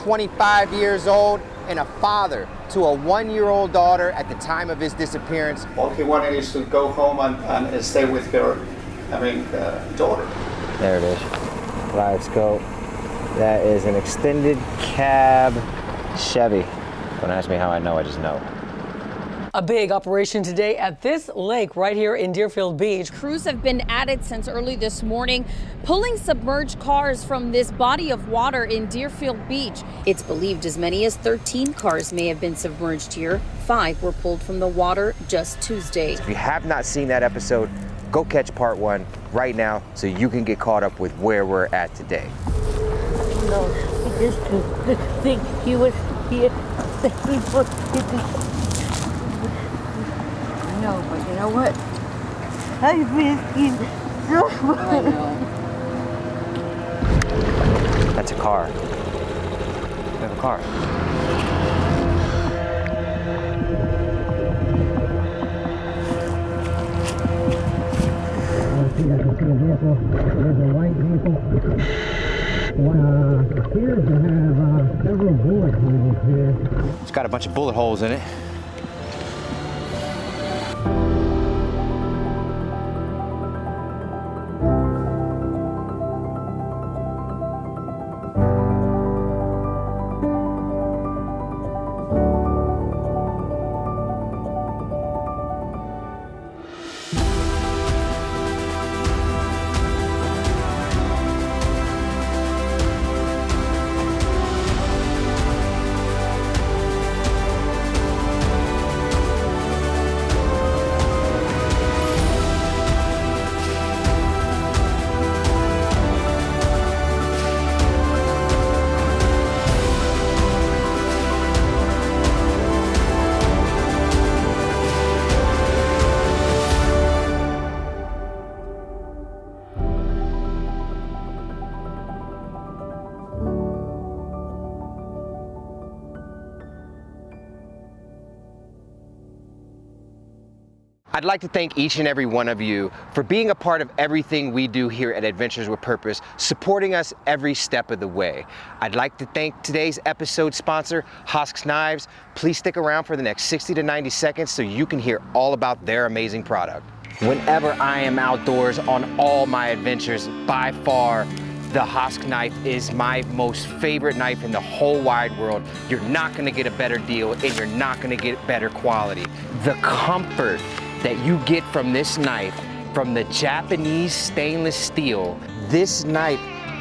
25 years old and a father to a 1-year-old daughter at the time of his disappearance. All he wanted is to go home and stay with her, daughter. There it is. Live scope. That is an extended cab Chevy. Don't ask me how I know, I just know. A big operation today at this lake right here in Deerfield Beach. Crews have been at it since early this morning, pulling submerged cars from this body of water in Deerfield Beach. It's believed as many as 13 cars may have been submerged here. 5 were pulled from the water just Tuesday. If you have not seen that episode, go catch part 1 right now so you can get caught up with where we're at today. No, I just think he was here. No, but you know what? I miss you so much. I know. That's a car. We have a car. There's a white vehicle. What appears to have several bullet holes here. It's got a bunch of bullet holes in it. I'd like to thank each and every one of you for being a part of everything we do here at Adventures with Purpose, supporting us every step of the way. I'd like to thank today's episode sponsor, Hosks Knives. Please stick around for the next 60 to 90 seconds so you can hear all about their amazing product. Whenever I am outdoors on all my adventures, by far, the Hosk knife is my most favorite knife in the whole wide world. You're not gonna get a better deal and you're not gonna get better quality. The comfort that you get from this knife, from the Japanese stainless steel, this knife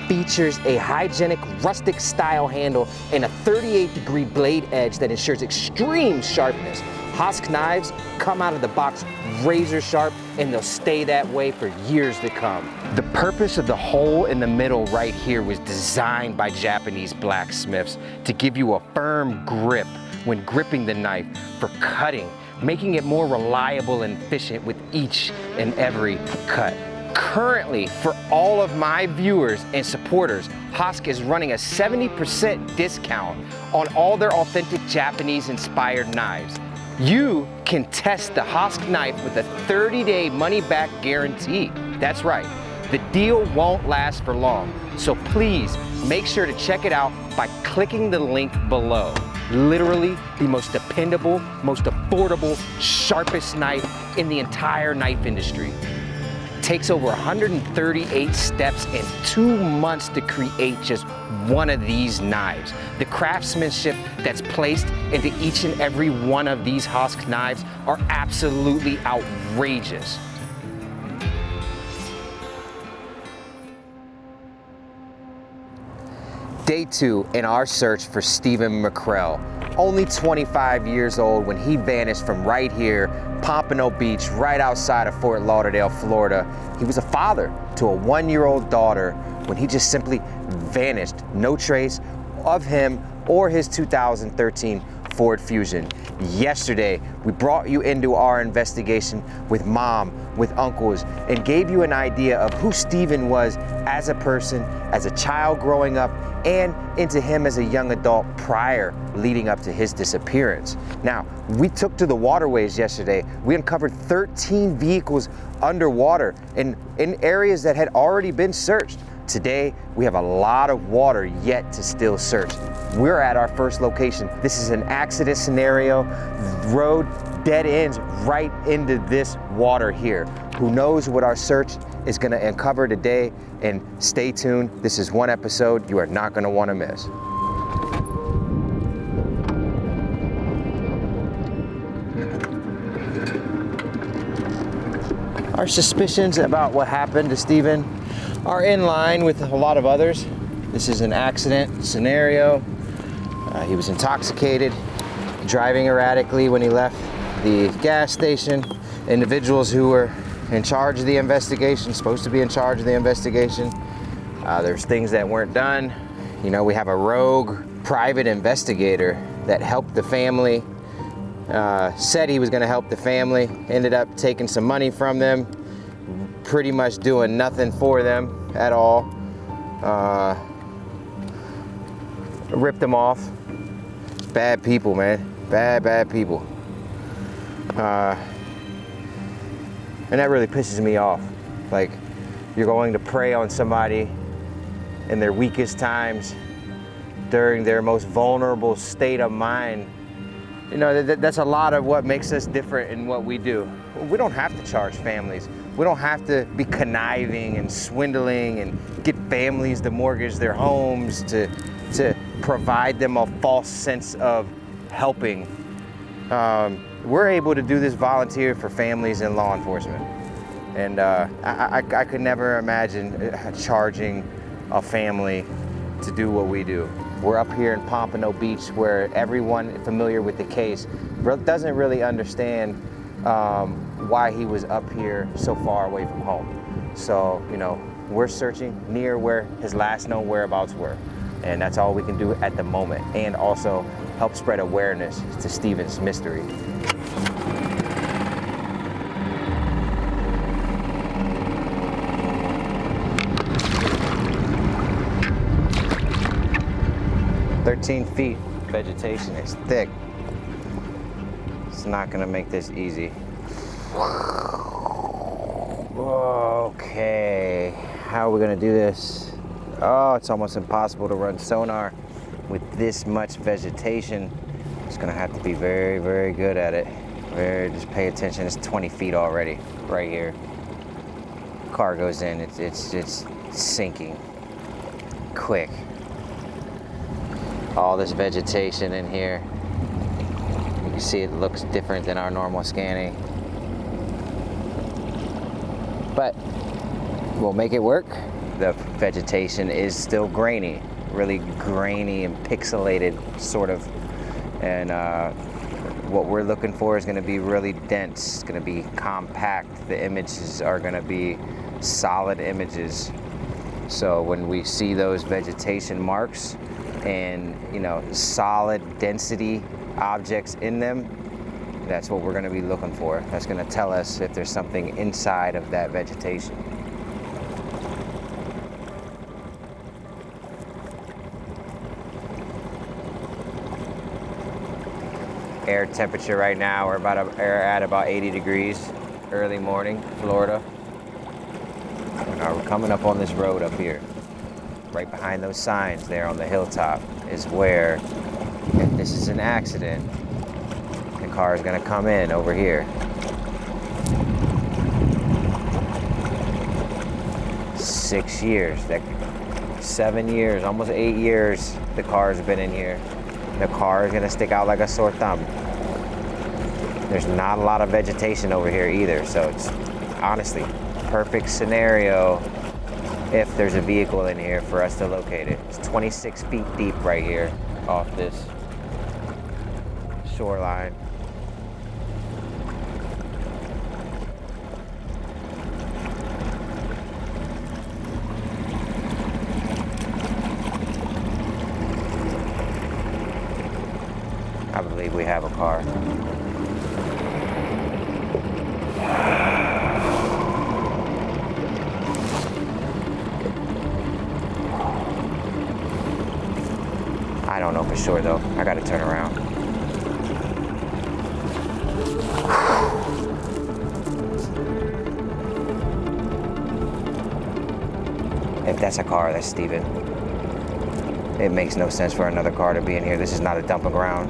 features a hygienic rustic style handle and a 38-degree blade edge that ensures extreme sharpness. Hosk knives come out of the box razor sharp and they'll stay that way for years to come. The purpose of the hole in the middle right here was designed by Japanese blacksmiths to give you a firm grip when gripping the knife for cutting, making it more reliable and efficient with each and every cut. Currently, for all of my viewers and supporters, Hosk is running a 70% discount on all their authentic Japanese-inspired knives. You can test the Hosk knife with a 30-day money-back guarantee. That's right, the deal won't last for long. So please make sure to check it out by clicking the link below. Literally the most dependable, most affordable, sharpest knife in the entire knife industry. Takes over 138 steps and 2 months to create just one of these knives. The craftsmanship that's placed into each and every one of these Hosk knives are absolutely outrageous. Day 2 in our search for Steven MacKrell. Only 25 years old when he vanished from right here, Pompano Beach, right outside of Fort Lauderdale, Florida. He was a father to a 1-year-old daughter when he just simply vanished. No trace of him or his 2013 Ford Fusion. Yesterday, we brought you into our investigation with mom, with uncles, and gave you an idea of who Steven was as a person, as a child growing up, and into him as a young adult prior leading up to his disappearance. Now, we took to the waterways yesterday. We uncovered 13 vehicles underwater in areas that had already been searched. today we have a lot of water yet to still search. We're at our first location. This is an accident scenario. The road dead ends right into this water here. Who knows what our search is gonna uncover today, and stay tuned. This is one episode you are not gonna wanna miss. Our suspicions about what happened to Steven are in line with a lot of others. This is an accident scenario. He was intoxicated, driving erratically when he left the gas station. Individuals who were in charge of the investigation, supposed to be in charge of the investigation, there's things that weren't done. You know, we have a rogue private investigator that helped the family, said he was gonna help the family, ended up taking some money from them, pretty much doing nothing for them at all. Ripped them off. Bad people, man. Bad people. And that really pisses me off. Like, you're going to prey on somebody in their weakest times, during their most vulnerable state of mind. You know, that's a lot of what makes us different in what we do. We don't have to charge families. We don't have to be conniving and swindling and get families to mortgage their homes to provide them a false sense of helping. We're able to do this volunteer for families and law enforcement. And I could never imagine charging a family to do what we do. We're up here in Pompano Beach, where everyone familiar with the case doesn't really understand why he was up here so far away from home. So, you know, we're searching near where his last known whereabouts were. And that's all we can do at the moment. And also help spread awareness to Steven's mystery. "13 feet vegetation, it's thick. It's not gonna make this easy." Okay, how are we gonna do this? Oh, it's almost impossible to run sonar with this much vegetation. Just gonna have to be very, very good at it. Just pay attention, it's 20 feet already, right here. Car goes in, it's sinking, quick. All this vegetation in here. You can see it looks different than our normal scanning. But we'll make it work. The vegetation is still grainy, really grainy and pixelated, sort of. And what we're looking for is gonna be really dense. It's gonna be compact. The images are gonna be solid images. So when we see those vegetation marks and, you know, solid density objects in them, that's what we're gonna be looking for. That's gonna tell us if there's something inside of that vegetation. Air temperature right now, we're at about 80 degrees, early morning, Florida. And we're coming up on this road up here. Right behind those signs there on the hilltop is where, if this is an accident, the car is gonna come in over here. 6 years, 7 years, almost 8 years the car's been in here. The car is gonna stick out like a sore thumb. There's not a lot of vegetation over here either, so it's honestly perfect scenario if there's a vehicle in here for us to locate it. It's 26 feet deep right here off this shoreline. I believe we have a car. I don't know for sure though. I gotta turn around. If that's a car, that's Steven. It makes no sense for another car to be in here. This is not a dumping ground.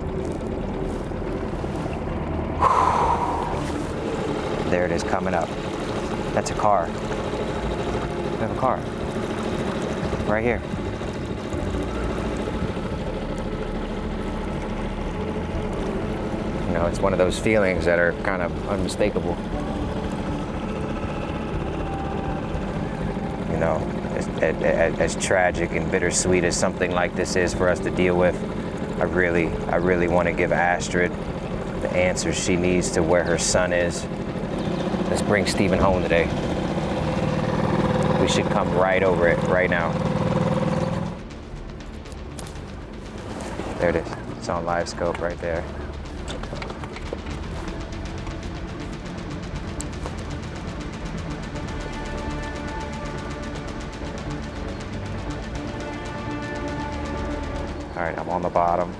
There it is coming up. That's a car. We have a car. Right here. You know, it's one of those feelings that are kind of unmistakable. You know, as tragic and bittersweet as something like this is for us to deal with, I really want to give Astrid the answers she needs to where her son is. Let's bring Steven home today. We should come right over it right now. There it is. It's on live scope right there. All right, I'm on the bottom.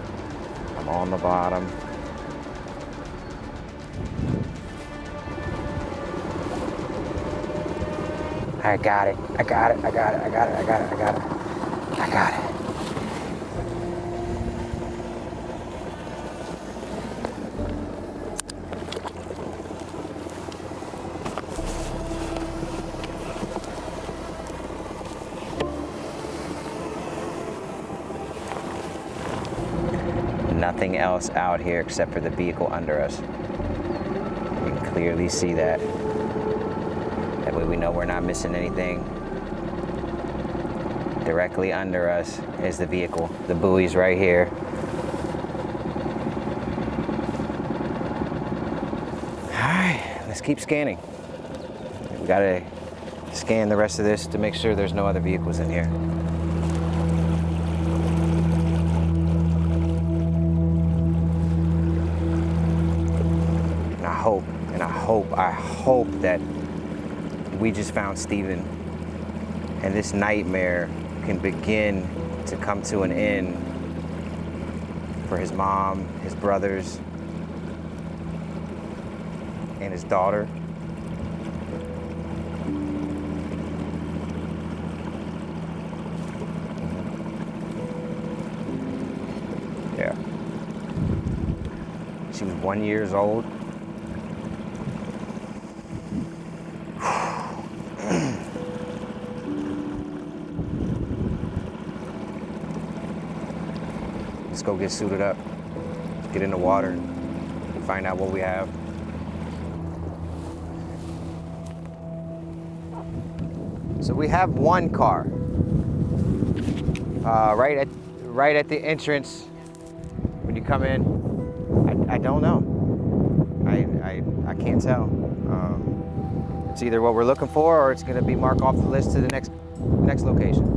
I'm on the bottom. I got it. I got it. I got it. I got it. I got it. I got it. I got it. Nothing else out here except for the vehicle under us. You can clearly see that. That way we know we're not missing anything. Directly under us is the vehicle. The buoy's right here. All right, let's keep scanning. We gotta scan the rest of this to make sure there's no other vehicles in here. I hope that we just found Steven and this nightmare can begin to come to an end for his mom, his brothers, and his daughter. Yeah. She was 1 year old. Let's go get suited up, get in the water, and find out what we have. So we have one car, right at the entrance when you come in. I don't know. I can't tell. It's either what we're looking for or it's going to be marked off the list to the next location.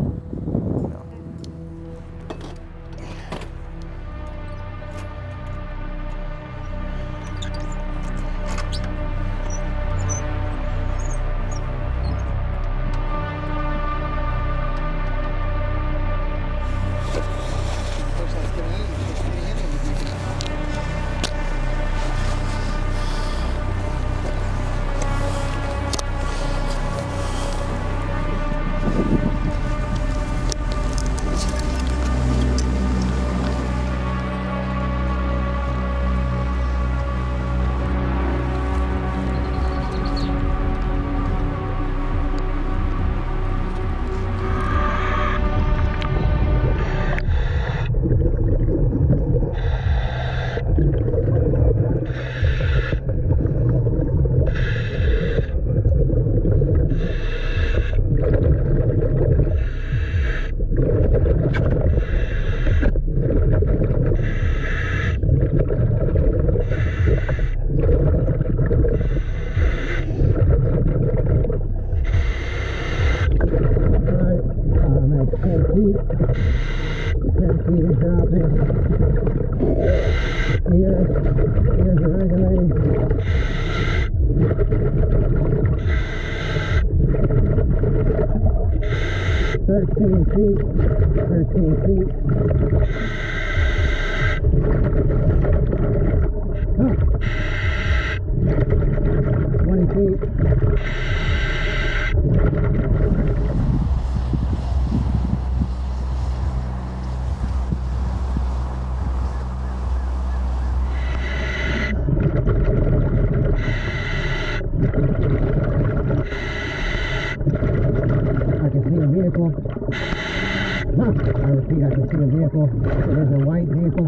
There's a white vehicle,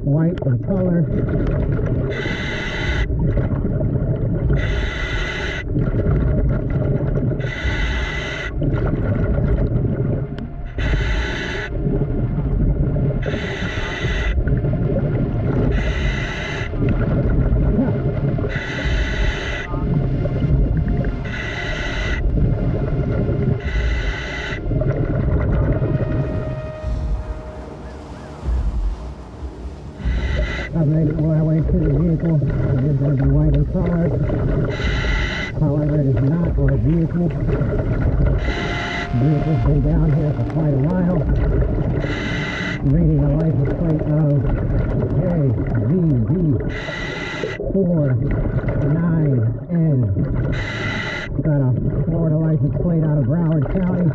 white in color. I made my way to the vehicle. It is going to be white in color. However, it is not our vehicle. The vehicle's been down here for quite a while. Reading a license plate of JVV49N. Got a Florida license plate out of Broward County.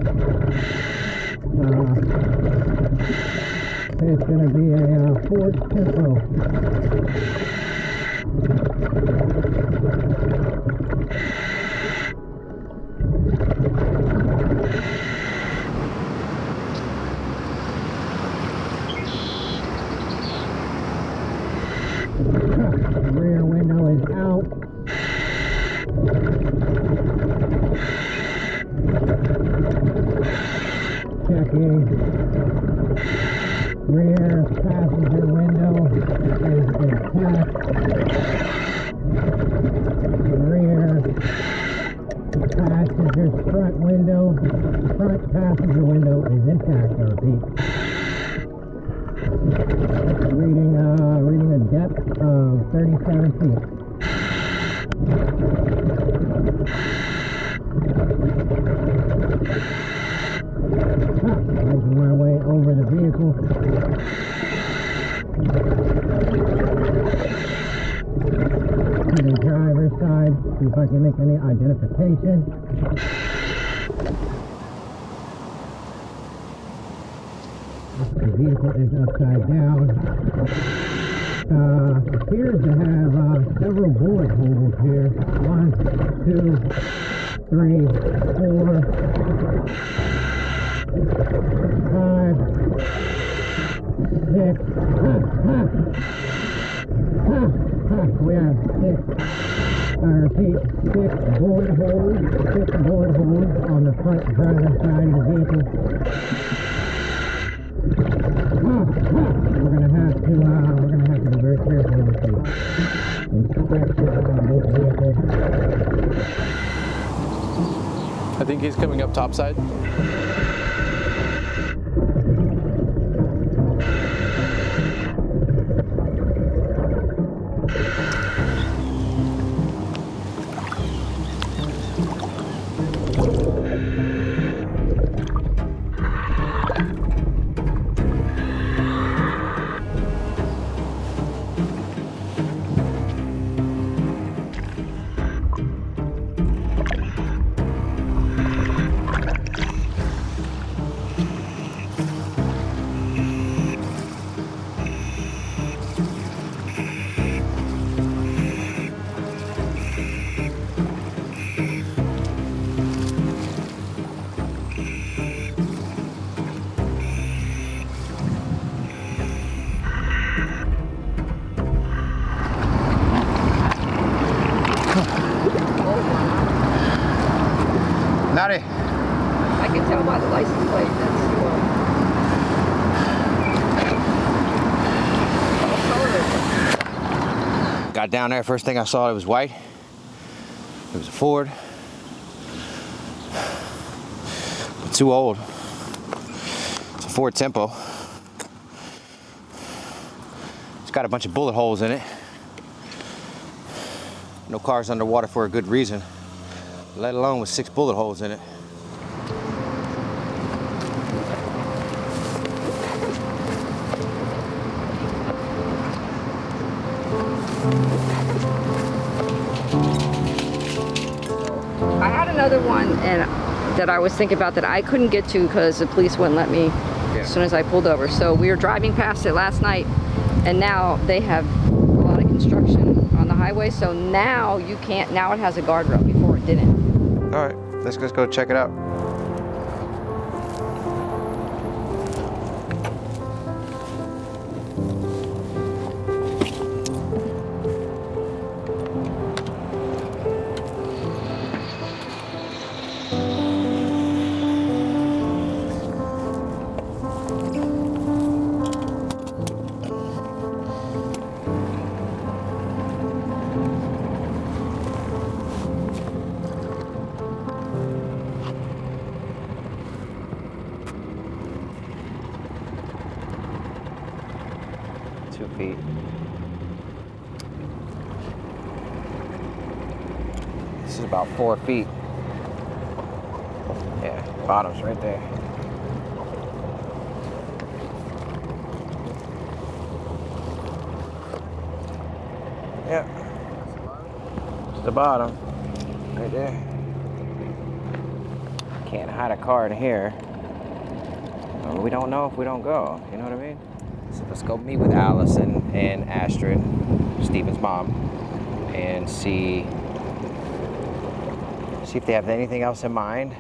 It's going to be a Ford Tempo. The rear window is out. Checking. Rear passenger window is intact. Rear passenger's front passenger window is intact, I repeat. Reading a depth of 37 feet. Making my way over the vehicle. To the driver's side, see if I can make any identification. The vehicle is upside down. Appears to have several bullet holes here. 1, 2, 3, 4, 5, 6. We have 6. I repeat, 6 bullet holes. 6 bullet holes on the front driver's side of the vehicle. We're gonna have to be very careful with the inspection on this vehicle. I think he's coming up topside. Howdy. I can tell by the license plate that's Got down there, first thing I saw, it was white. It was a Ford. But too old. It's a Ford Tempo. It's got a bunch of bullet holes in it. No car's underwater for a good reason, let alone with 6 bullet holes in it. I had another one and that I was thinking about that I couldn't get to because the police wouldn't let me as soon as I pulled over. So we were driving past it last night, and now they have a lot of construction on the highway. So now you can't. Now it has a guardrail. Before it didn't. All right, let's just go check it out. 2 feet. This is about 4 feet. Yeah, bottom's right there. Yep. It's the bottom. Right there. Can't hide a car in here. We don't know if we don't go. You know what I mean? So let's go meet with Allison and Astrid, Steven's mom, and see if they have anything else in mind.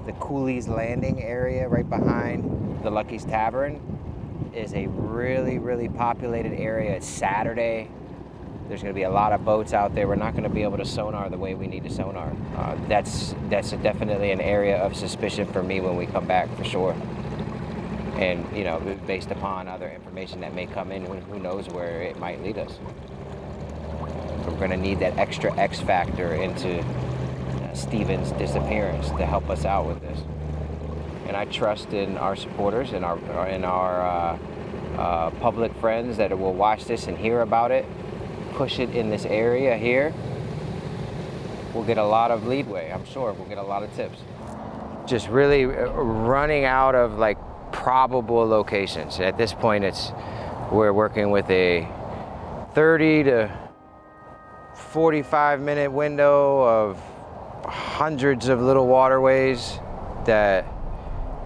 The Cooley's Landing area right behind the Lucky's Tavern is a really, really populated area. It's Saturday. There's going to be a lot of boats out there. We're not going to be able to sonar the way we need to sonar. That's definitely an area of suspicion for me when we come back, for sure. And, you know, based upon other information that may come in, who knows where it might lead us. We're going to need that extra X factor into Steven's disappearance to help us out with this. And I trust in our supporters and our public friends that will watch this and hear about it, push it in this area here. We'll get a lot of leadway, I'm sure. We'll get a lot of tips. Just really running out of like probable locations. At this point, we're working with a 30 to 45 minute window of hundreds of little waterways that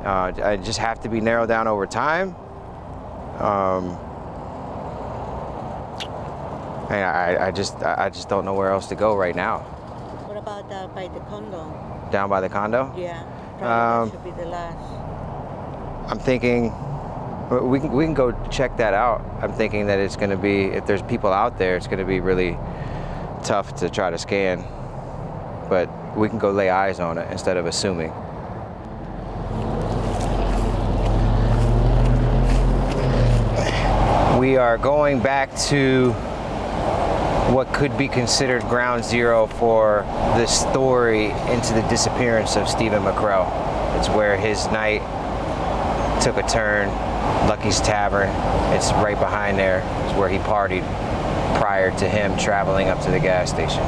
I just have to be narrowed down over time. And I just don't know where else to go right now. What about by the condo? Down by the condo? Yeah, probably that should be the last. I'm thinking we can go check that out. I'm thinking that it's going to be, if there's people out there, it's going to be really tough to try to scan. But we can go lay eyes on it instead of assuming. We are going back to what could be considered ground zero for the story into the disappearance of Steven MacKrell. It's where his night took a turn. Lucky's Tavern, it's right behind there. It's where he partied prior to him traveling up to the gas station.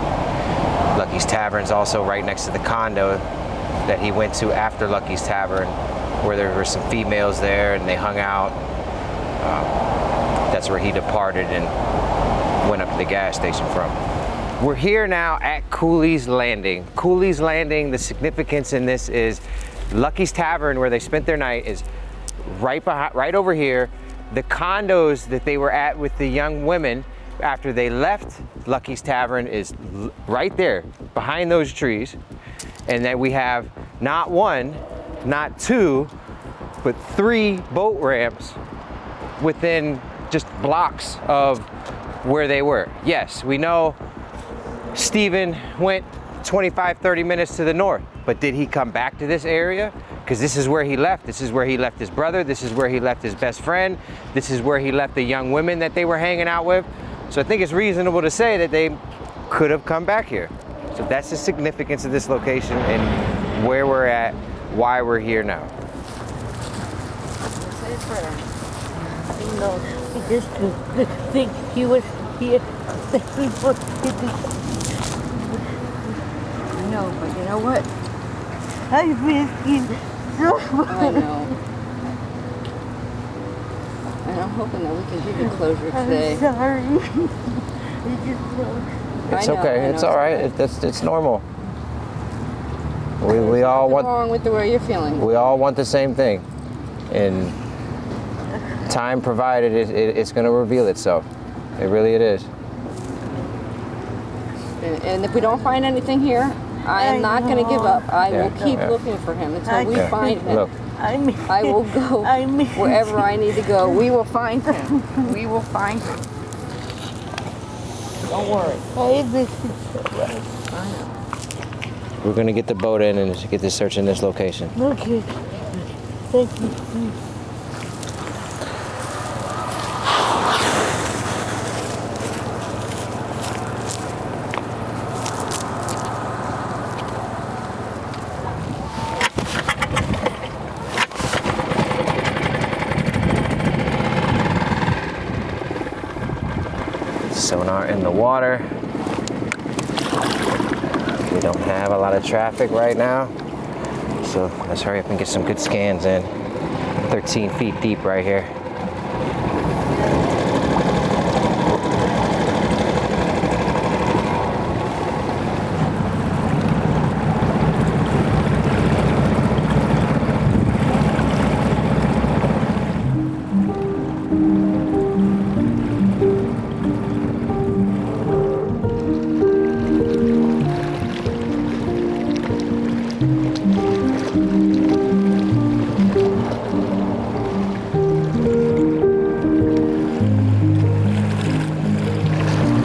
Lucky's Tavern's also right next to the condo that he went to after Lucky's Tavern, where there were some females there and they hung out. That's where he departed and went up to the gas station from. We're here now at Cooley's Landing. Cooley's Landing, the significance in this is Lucky's Tavern, where they spent their night, is right behind, right over here. The condos that they were at with the young women after they left Lucky's Tavern is right there behind those trees. And then we have not one, not two, but 3 boat ramps within just blocks of where they were. Yes, we know Steven went 25, 30 minutes to the north, but did he come back to this area? Because this is where he left. This is where he left his brother. This is where he left his best friend. This is where he left the young women that they were hanging out with. So I think it's reasonable to say that they could have come back here. So that's the significance of this location and where we're at, why we're here now. No, I just think he was here before. I know, but you know what? I miss him so much. I know. And I'm hoping that we can give you closure today. I'm sorry. It's okay. It's all right. It's normal. We all want. What's wrong with the way you're feeling? We all want the same thing, and time provided, it's going to reveal itself. It is. And if we don't find anything here, I am not going to give up. I will keep looking for him until we find him. Look. I will go wherever I need to go. We will find him. We will find him. Don't worry. I miss him so much. We're going to get the boat in and get this search in this location. Okay. Thank you. Sonar in the water. We don't have a lot of traffic right now, so let's hurry up and get some good scans in. 13 feet deep right here.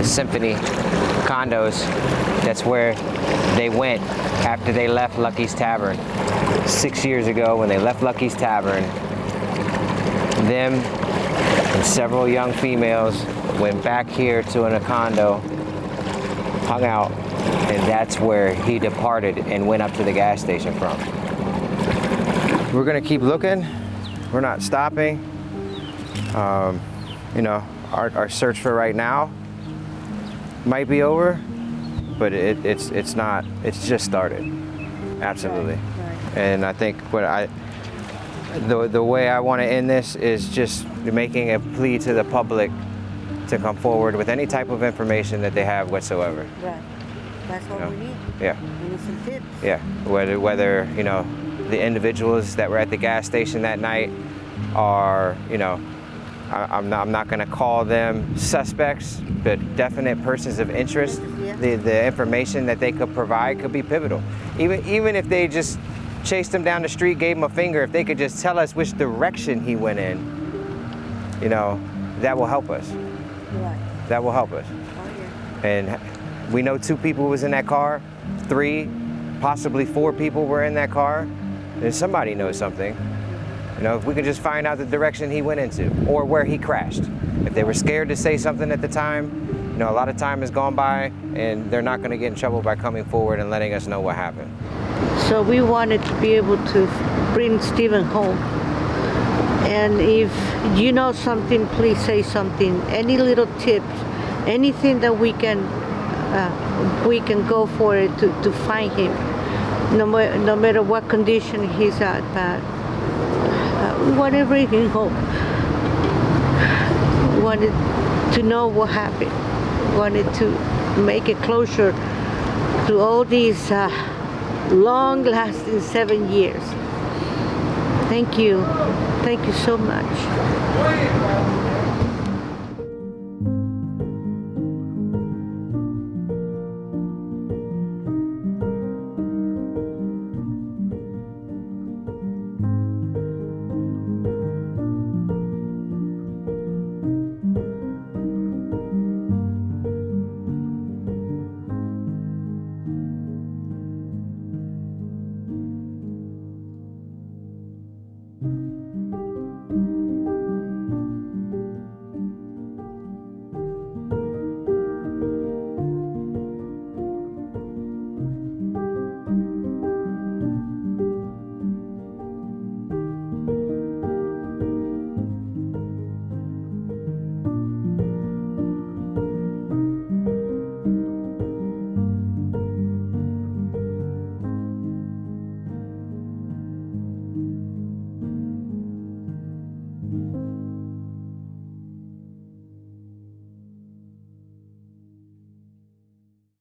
Symphony condos, that's where they went after they left Lucky's Tavern. 6 years ago when they left Lucky's Tavern, them and several young females went back here to a condo, hung out, and that's where he departed and went up to the gas station from. We're gonna keep looking. We're not stopping. You know, our search for right now might be over, but it's not. It's just started. Absolutely. Right. And I think the way I want to end this is just making a plea to the public to come forward with any type of information that they have whatsoever. Right. That's what we need. Yeah. We need some tips. Yeah. Whether you know the individuals that were at the gas station that night are, you know, I'm not going to call them suspects, but definite persons of interest. Yeah. The information that they could provide could be pivotal. Even if they just chased him down the street, gave him a finger, if they could just tell us which direction he went in, you know, that will help us. Right. That will help us. Oh, yeah. And we know 2 people was in that car, 3, possibly 4 people were in that car. And somebody knows something. You know, if we could just find out the direction he went into or where he crashed. If they were scared to say something at the time, you know, a lot of time has gone by and they're not going to get in trouble by coming forward and letting us know what happened. So we wanted to be able to bring Steven home. And if you know something, please say something. Any little tips, anything that we can go for it to find him, no matter what condition he's at. But we wanted to bring him home. We wanted to know what happened. We wanted to make a closure to all these long-lasting 7 years. Thank you. Thank you so much.